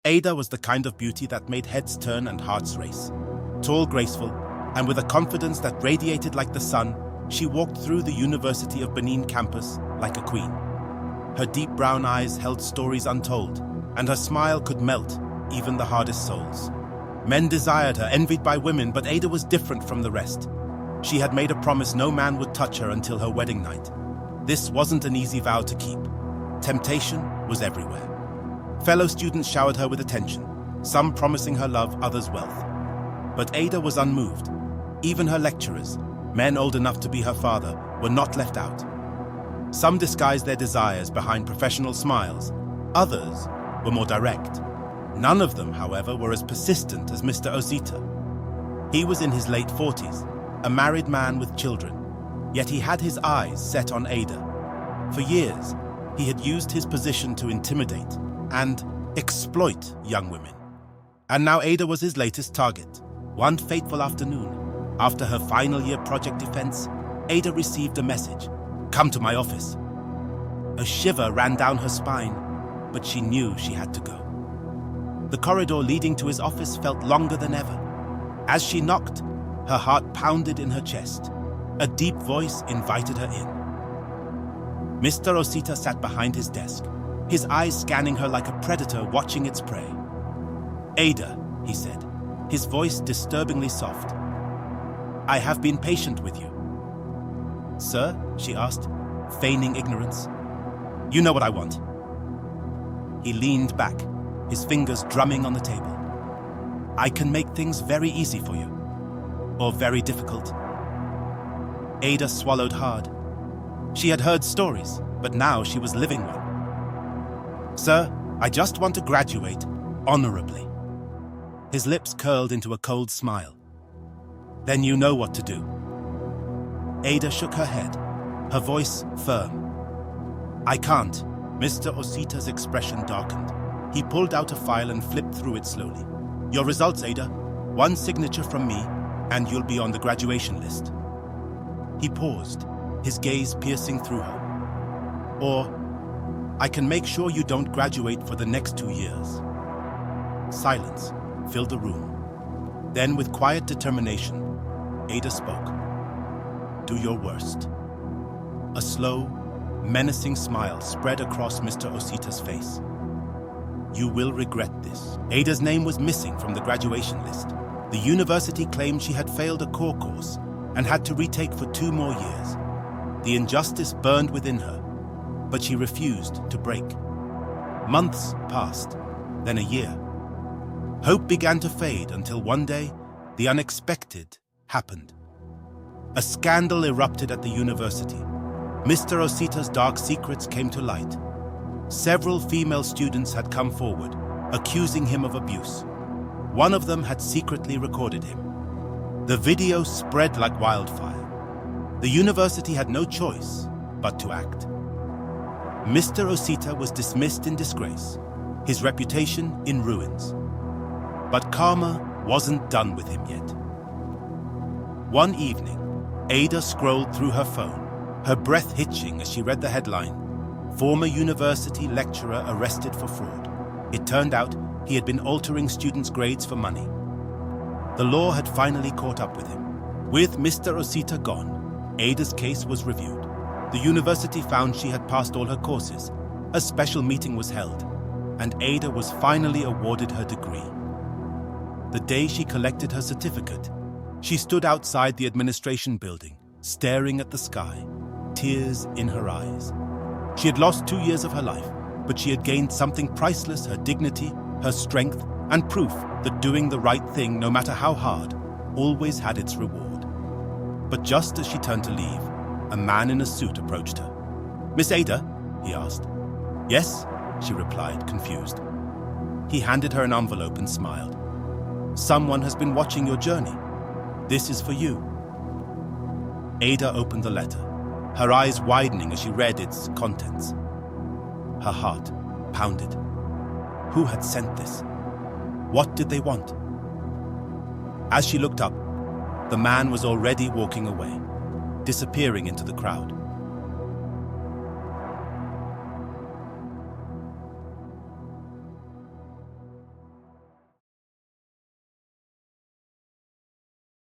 Ada was the kind of beauty that made heads turn and hearts race. Tall, graceful, and with a confidence that radiated like the sun, she walked through the University of Benin campus like a queen. Her deep brown eyes held stories untold, and her smile could melt even the hardest souls. Men desired her, envied by women, but Ada was different from the rest. She had made a promise no man would touch her until her wedding night. This wasn't an easy vow to keep. Temptation was everywhere. Fellow students showered her with attention, some promising her love, others wealth. But Ada was unmoved. Even her lecturers, men old enough to be her father, were not left out. Some disguised their desires behind professional smiles. Others were more direct. None of them, however, were as persistent as Mr. Osita. He was in his late 40s, a married man with children, yet he had his eyes set on Ada. For years, he had used his position to intimidate and exploit young women. And now Ada was his latest target. One fateful afternoon, after her final year project defense, Ada received a message: "Come to my office." A shiver ran down her spine, but she knew she had to go. The corridor leading to his office felt longer than ever. As she knocked, her heart pounded in her chest. A deep voice invited her in. Mr. Osita sat behind his desk, his eyes scanning her like a predator watching its prey. "Ada," he said, his voice disturbingly soft. "I have been patient with you." "Sir?" she asked, feigning ignorance. "You know what I want." He leaned back, his fingers drumming on the table. "I can make things very easy for you, or very difficult." Ada swallowed hard. She had heard stories, but now she was living one. "Sir, I just want to graduate honorably." His lips curled into a cold smile. "Then you know what to do." Ada shook her head, her voice firm. "I can't." Mr. Osita's expression darkened. He pulled out a file and flipped through it slowly. "Your results, Ada. One signature from me, and you'll be on the graduation list." He paused, his gaze piercing through her. "Or, I can make sure you don't graduate for the next 2 years." Silence filled the room. Then, with quiet determination, Ada spoke. "Do your worst." A slow, menacing smile spread across Mr. Osita's face. "You will regret this." Ada's name was missing from the graduation list. The university claimed she had failed a core course and had to retake for 2 more years. The injustice burned within her, but she refused to break. Months passed, then a year. Hope began to fade until one day, the unexpected happened. A scandal erupted at the university. Mr. Osita's dark secrets came to light. Several female students had come forward, accusing him of abuse. One of them had secretly recorded him. The video spread like wildfire. The university had no choice but to act. Mr. Osita was dismissed in disgrace, his reputation in ruins. But karma wasn't done with him yet. One evening, Ada scrolled through her phone, her breath hitching as she read the headline, "Former university lecturer arrested for fraud." It turned out he had been altering students' grades for money. The law had finally caught up with him. With Mr. Osita gone, Ada's case was reviewed. The university found she had passed all her courses. A special meeting was held, and Ada was finally awarded her degree. The day she collected her certificate, she stood outside the administration building, staring at the sky, tears in her eyes. She had lost 2 years of her life, but she had gained something priceless: her dignity, her strength, and proof that doing the right thing, no matter how hard, always had its reward. But just as she turned to leave, a man in a suit approached her. "Miss Ada?" he asked. "Yes," she replied, confused. He handed her an envelope and smiled. "Someone has been watching your journey. This is for you." Ada opened the letter, her eyes widening as she read its contents. Her heart pounded. Who had sent this? What did they want? As she looked up, the man was already walking away, disappearing into the crowd.